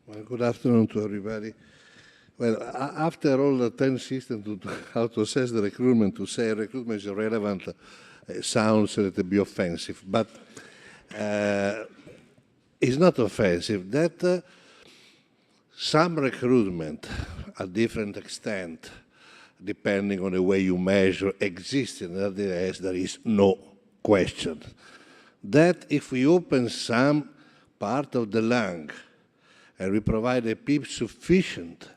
Well, good afternoon to everybody. Well, after all the 10 systems to how to assess the recruitment, to say recruitment is irrelevant sounds a little bit offensive, but it's not offensive. That some recruitment, at different extent, depending on the way you measure, exists in RDS, there is no question. That if we open some part of the lung and we provide a PEEP sufficient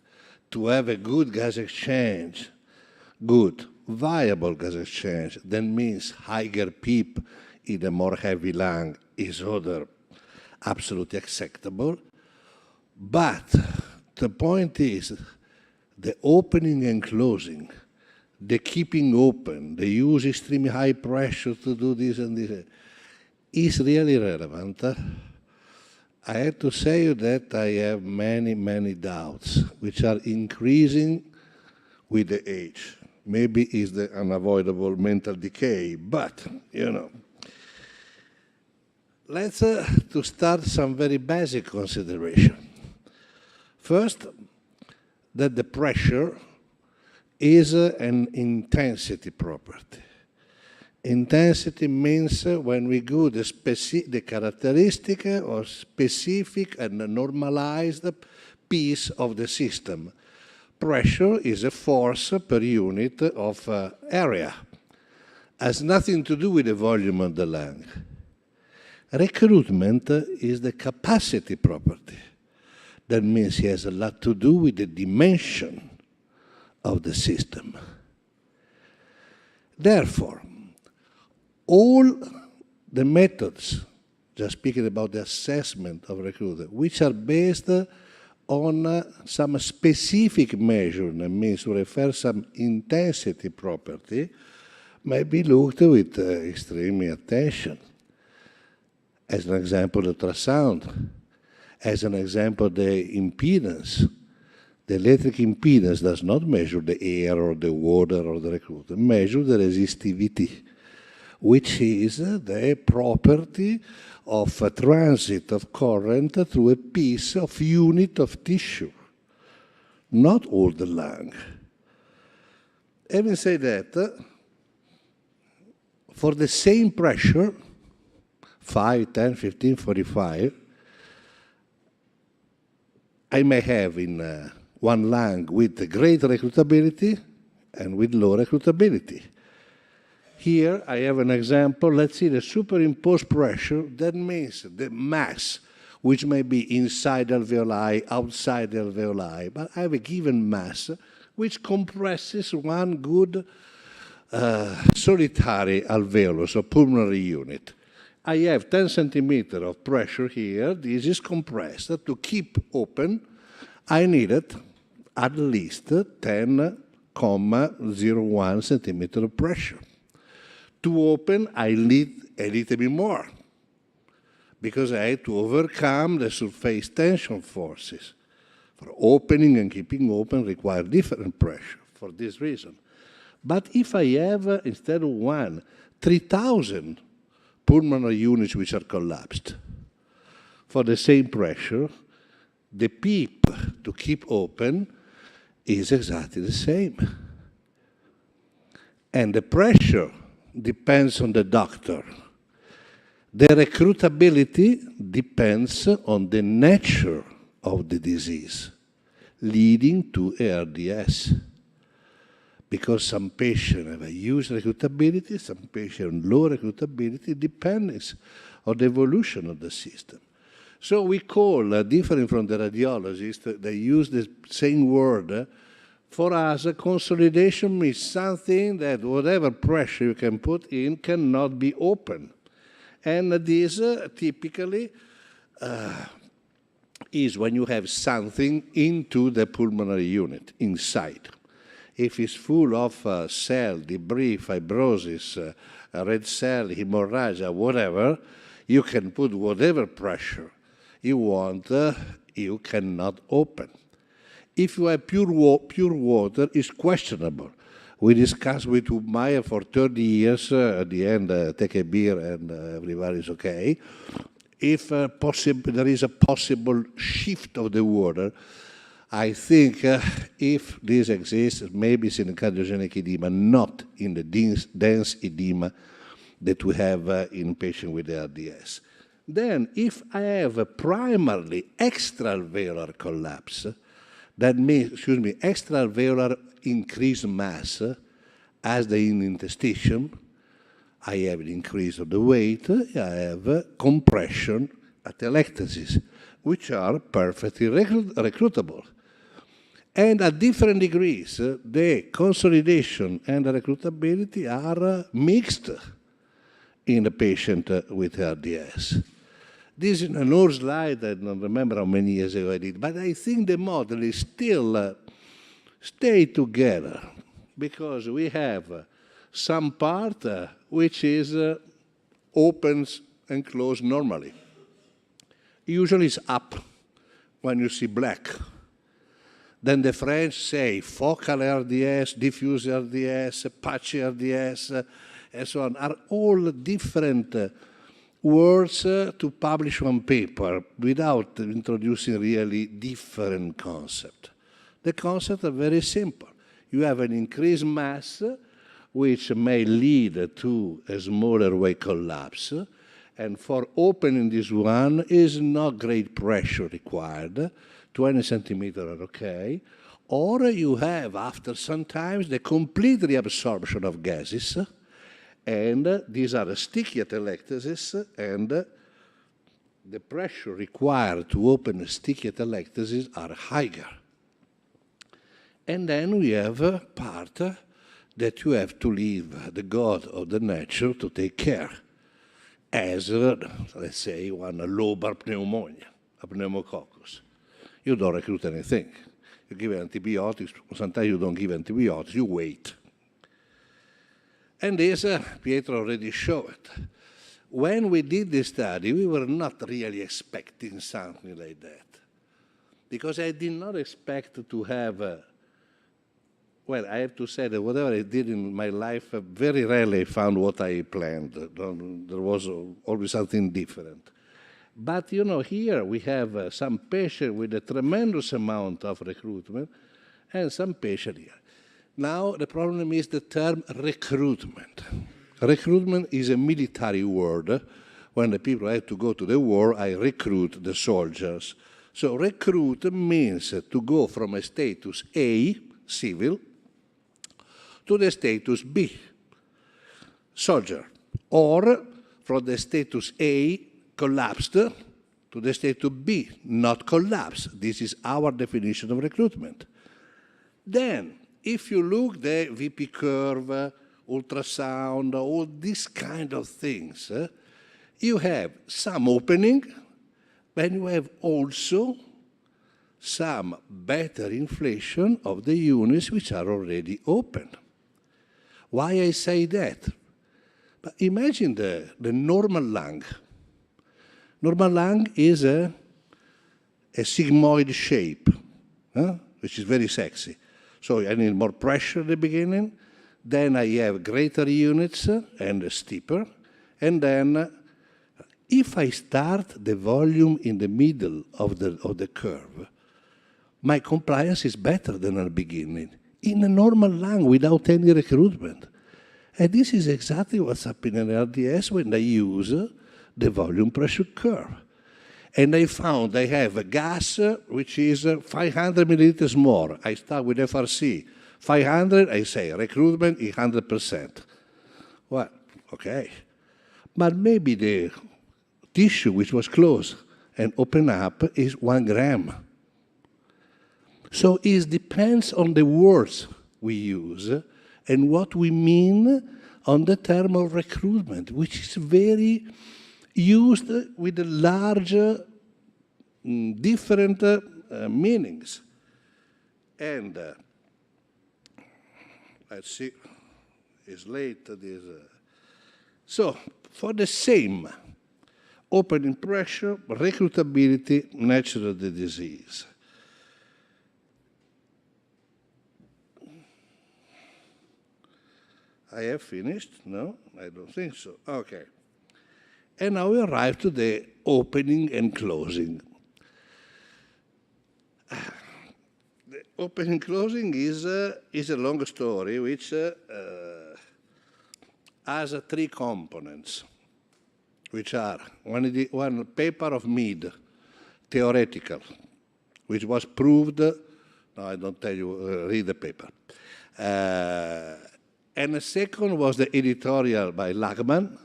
to have a good gas exchange, good, viable gas exchange, that means higher PEEP in a more heavy lung is other absolutely acceptable. But the point is, the opening and closing, the keeping open, the use extremely high pressure to do this and this, is really relevant. I have to say that I have many, many doubts, which are increasing with the age. Maybe it's the unavoidable mental decay, but, you know. Let's to start some very basic consideration. First, that the pressure is an intensity property. Intensity means when we go the characteristic or specific and normalized piece of the system. Pressure is a force per unit of area. Has nothing to do with the volume of the lung. Recruitment is the capacity property. That means it has a lot to do with the dimension of the system. Therefore, all the methods, just speaking about the assessment of recruitment, which are based on some specific measurement, means to refer some intensity property, may be looked with extreme attention. As an example, the ultrasound. As an example, the impedance. The electric impedance does not measure the air or the water or the recruitment, it measures the resistivity, which is the property of a transit of current through a piece of unit of tissue, not all the lung. Having said that, for the same pressure, 5, 10, 15, 45, I may have in one lung with great recruitability and with low recruitability. Here I have an example. Let's see the superimposed pressure. That means the mass, which may be inside alveoli, outside alveoli, but I have a given mass which compresses one good solitary alveolus or pulmonary unit. I have 10 centimeters of pressure here. This is compressed. To keep open, I needed at least 10,01 centimeters of pressure. To open, I need a little bit more because I had to overcome the surface tension forces. For opening and keeping open require different pressure for this reason. But if I have, instead of 3,000 pulmonary units which are collapsed, for the same pressure, the PEEP to keep open is exactly the same. And the pressure depends on the doctor. The recruitability depends on the nature of the disease, leading to ARDS. Because some patients have a huge recruitability, some patients low recruitability, depends on the evolution of the system. So we call, different from the radiologists, they use the same word. For us, a consolidation means something that whatever pressure you can put in cannot be open. And this typically is when you have something into the pulmonary unit, inside. If it's full of cell, debris, fibrosis, red cell, hemorrhagia, whatever, you can put whatever pressure you want, you cannot open. If you have pure water, it's questionable. We discussed with Meyer for 30 years, at the end, take a beer and everybody's okay. if there is a possible shift of the water, I think if this exists, maybe it's in the cardiogenic edema, not in the dense edema that we have in patients with ARDS. Then, if I have a primarily extraalveolar collapse, that means, extraalveolar increased mass as the interstitium, I have an increase of the weight, I have compression atelectasis, which are perfectly recruitable. And at different degrees, the consolidation and the recruitability are mixed in a patient with ARDS. This is an old slide, I don't remember how many years ago I did, but I think the model is still stay together, because we have some part which is opens and closed normally. Usually it's up when you see black. Then the French say focal ARDS, diffuse ARDS, patchy ARDS, and so on, are all different words to publish one paper without introducing really different concepts. The concepts are very simple. You have an increased mass, which may lead to a smaller weight collapse, and for opening this one is not great pressure required, 20 centimeters are okay, or you have, after some time, the complete reabsorption of gases, and these are sticky atelectasis, and the pressure required to open a sticky atelectasis are higher. And then we have a part that you have to leave the God of the nature to take care, as, let's say, one lobar pneumonia, a pneumococcus. You don't recruit anything. You give antibiotics. Sometimes you don't give antibiotics. You wait. And this, Pietro already showed it. When we did this study, we were not really expecting something like that, because I did not expect to have, well, I have to say that whatever I did in my life, very rarely I found what I planned. There was always something different. But, you know, here we have some patient with a tremendous amount of recruitment and some patient here. Now, the problem is the term recruitment. Recruitment is a military word. When the people have to go to the war, I recruit the soldiers. So recruit means to go from a status A, civil, to the status B, soldier, or from the status A, collapsed, to the status B, not collapsed. This is our definition of recruitment. Then, if you look the VP curve, ultrasound, all these kind of things, you have some opening, but you have also some better inflation of the units which are already open. Why I say that? But imagine the normal lung. Normal lung is a sigmoid shape, which is very sexy. So I need more pressure at the beginning, then I have greater units and steeper, and then if I start the volume in the middle of the curve, my compliance is better than at the beginning, in a normal lung without any recruitment. And this is exactly what's happening in RDS when I use the volume pressure curve. And I found I have a gas which is 500 milliliters more. I start with FRC. 500, I say, recruitment is 100%. Well, okay. But maybe the tissue which was closed and open up is 1 gram. So it depends on the words we use and what we mean on the term of recruitment, which is very used with large different meanings. And let's see, it's late. So for the same opening pressure, recruitability, nature of the disease. I have finished? No, I don't think so. Okay. And now we arrive to the opening and closing. The opening and closing is a long story which has three components, which are one paper of Mead, theoretical, which was proved. No, I don't tell you, read the paper. And the second was the editorial by Lachman,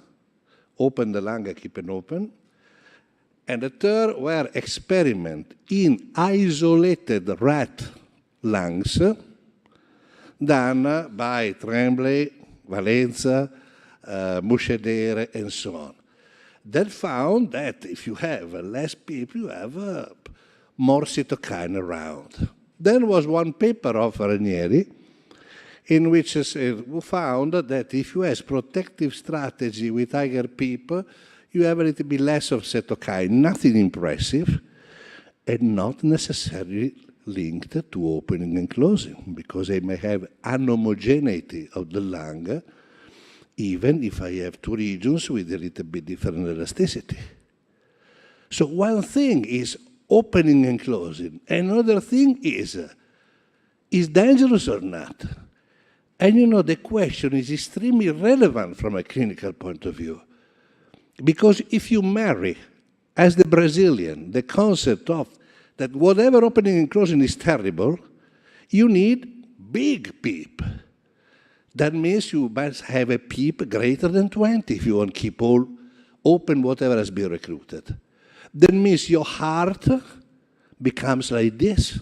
Open the Lung, Keep it Open. And the third were experiments in isolated rat lungs done by Tremblay, Valenza, Muschedere, and so on, that found that if you have less people, you have more cytokine around. There was one paper of Ranieri in which we found that if you have protective strategy with tiger people, you have a little bit less of cytokine, nothing impressive, and not necessarily linked to opening and closing, because they may have unhomogeneity of the lung, even if I have two regions with a little bit different elasticity. So one thing is opening and closing. Another thing is dangerous or not? And you know, the question is extremely relevant from a clinical point of view. Because if you marry, as the Brazilian, the concept of that whatever opening and closing is terrible, you need big PEEP. That means you must have a PEEP greater than 20 if you want to keep all open whatever has been recruited. That means your heart becomes like this,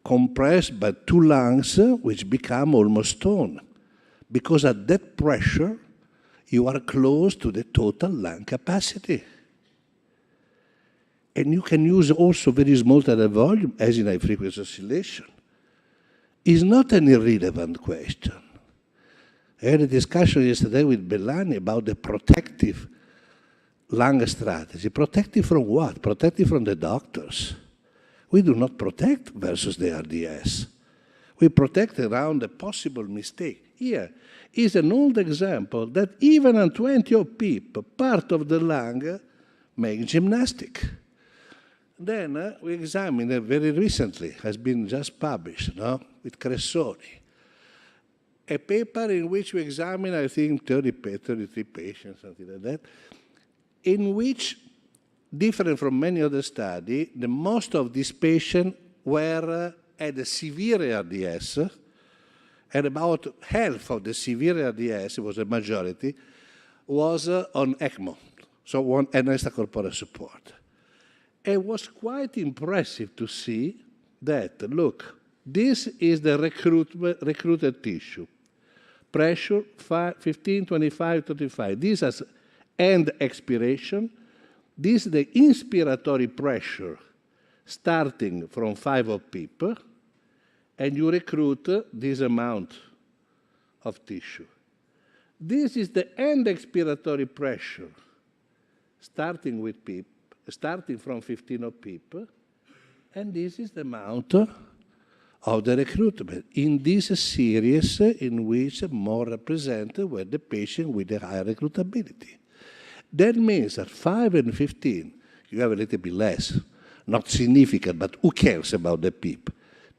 compressed by two lungs which become almost stone. Because at that pressure, you are close to the total lung capacity. And you can use also very small tidal volume, as in high-frequency oscillation. It's not an irrelevant question. I had a discussion yesterday with Bellani about the protective lung strategy. Protective from what? Protective from the doctors. We do not protect versus the RDS. We protect around a possible mistake. Here is an old example that even on 20 of PEEP, part of the lung makes gymnastic. Then we examined it very recently, has been just published, no? With Cressoni. A paper in which we examined, I think, 33 patients, something like that, in which, different from many other studies, the most of these patients had a severe ARDS, and about half of the severe ARDS, it was a majority, was on ECMO, so on extracorporeal support. It was quite impressive to see that, look, this is the recruited tissue. Pressure 15, 25, 35. This is end expiration. This is the inspiratory pressure starting from 5 of PEEP, and you recruit this amount of tissue. This is the end expiratory pressure starting with PEEP, starting from 15 of PEEP, and this is the amount of the recruitment in this series in which more represented were the patient with the higher recruitability. That means at 5 and 15, you have a little bit less, not significant, but who cares about the PEEP?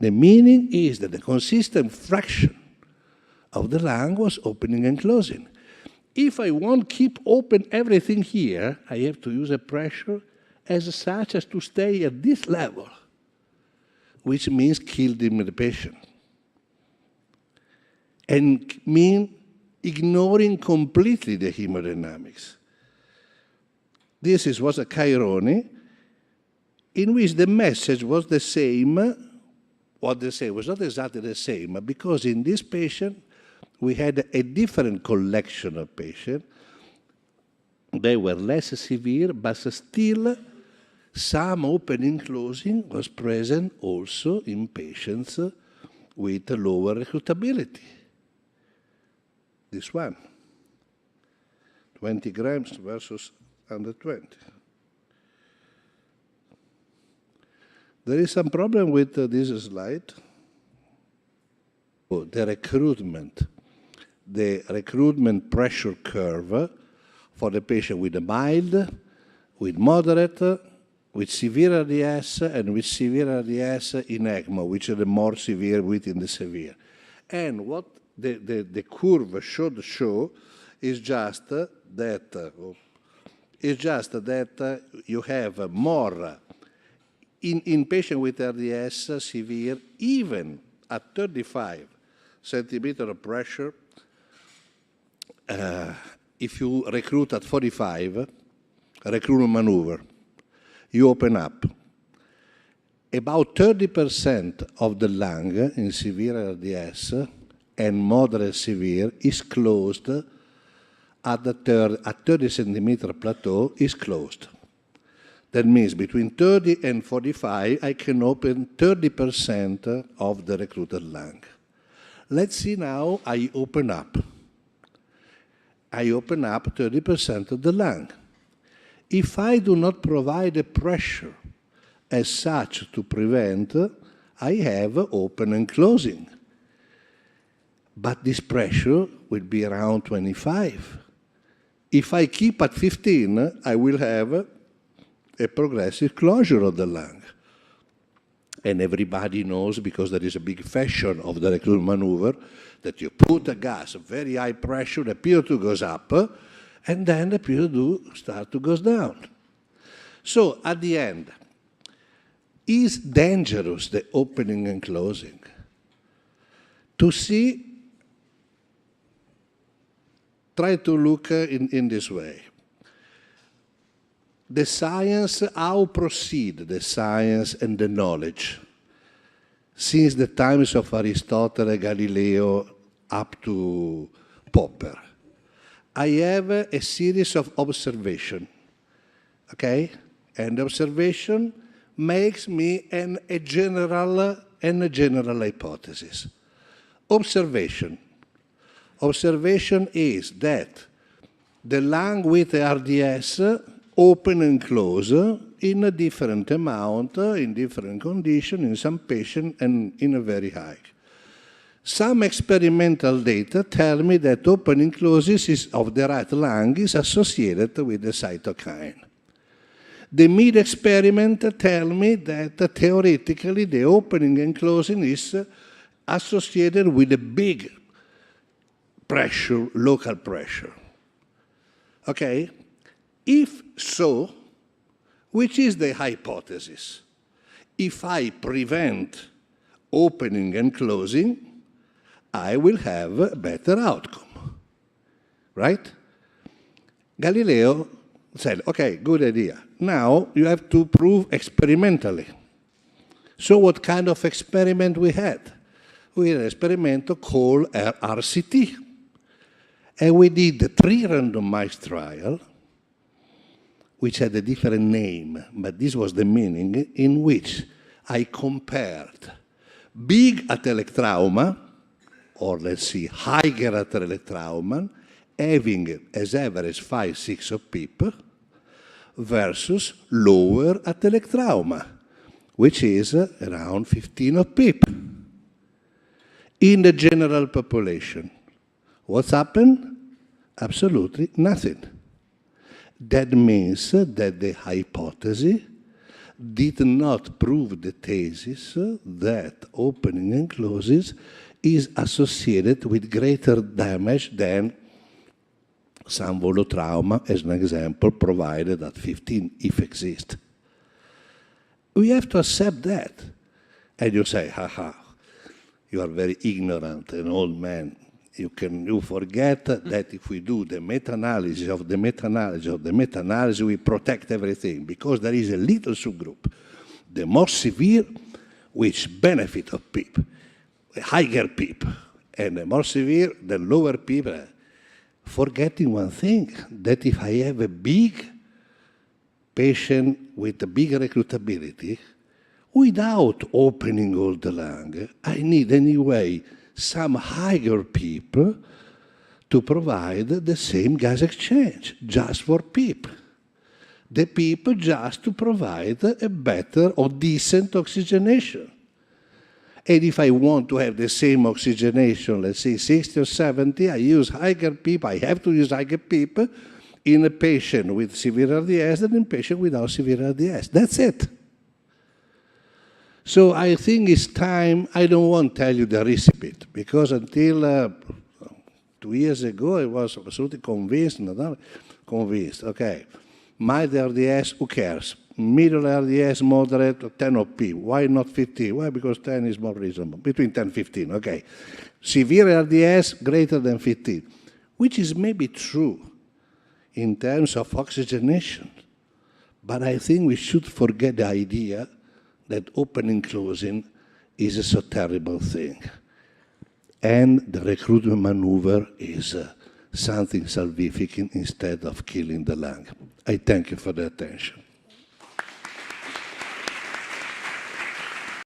The meaning is that the consistent fraction of the lung was opening and closing. If I want to keep open everything here, I have to use a pressure as such as to stay at this level, which means kill the patient. And mean ignoring completely the hemodynamics. This was a Caironi, in which the message was the same. What they say was not exactly the same, because in this patient, we had a different collection of patients. They were less severe, but still some opening closing was present also in patients with lower recruitability. This one, 20 grams versus under 20. There is some problem with this slide. The recruitment pressure curve for the patient with a mild, with moderate, with severe RDS, and with severe RDS in ECMO, which are the more severe within the severe. And what the curve should show is just that you have more in patients with RDS severe, even at 35 centimeter of pressure. If you recruit at 45, recruitment maneuver, you open up. About 30% of the lung in severe RDS and moderate severe is closed at the 30 centimeter plateau is closed. That means between 30 and 45, I can open 30% of the recruited lung. Let's see now, I open up 30% of the lung. If I do not provide a pressure as such to prevent, I have open and closing. But this pressure will be around 25. If I keep at 15, I will have a progressive closure of the lung. And everybody knows, because there is a big fashion of the recruitment maneuver, that you put a gas, a very high pressure, the PO2 goes up, and then the PO2 starts to go down. So at the end, is dangerous the opening and closing? To see, try to look in this way. The science, how proceed the science and the knowledge since the times of Aristotle and Galileo up to Popper. I have a series of observations, okay? And observation makes me a general hypothesis. Observation is that the lung with the RDS open and close in a different amount, in different conditions, in some patients, and in a very high. Some experimental data tell me that opening closes of the right lung is associated with the cytokine. The mid experiment tell me that theoretically the opening and closing is associated with a big pressure, local pressure. Okay? If so, which is the hypothesis? If I prevent opening and closing, I will have a better outcome, right? Galileo said, okay, good idea. Now you have to prove experimentally. So what kind of experiment we had? We had an experiment called RCT. And we did 3 randomized trials, which had a different name, but this was the meaning, in which I compared big atelic trauma, or let's see, higher atelic trauma, having as average 5-6 of PIP, versus lower atelic trauma, which is around 15 of PIP. In the general population, what's happened? Absolutely nothing. That means that the hypothesis did not prove the thesis that opening and closes is associated with greater damage than some volotrauma, as an example, provided at 15, if exist. We have to accept that. And you say, you are very ignorant, an old man. You forget that if we do the meta-analysis of the meta-analysis of the meta-analysis, we protect everything, because there is a little subgroup, the more severe, which benefit of PIP, higher PIP, and the more severe, the lower PIP. Forgetting one thing, that if I have a big patient with a big recruitability, without opening all the lung, I need anyway some higher PIP to provide the same gas exchange, just for PIP. The PIP just to provide a better or decent oxygenation. And if I want to have the same oxygenation, let's say 60 or 70, I use higher PIP, I have to use higher PIP, in a patient with severe RDS than in a patient without severe RDS. That's it. So I think it's time. I don't want to tell you the recipe, because until 2 years ago I was absolutely convinced, okay, mild RDS, who cares? Middle RDS, moderate, 10 OP. Why not 15? Why? Because 10 is more reasonable, between 10 and 15, okay. Severe RDS, greater than 15, which is maybe true in terms of oxygenation. But I think we should forget the idea that opening closing is a so terrible thing. And the recruitment maneuver is something salvific instead of killing the lung. I thank you for the attention.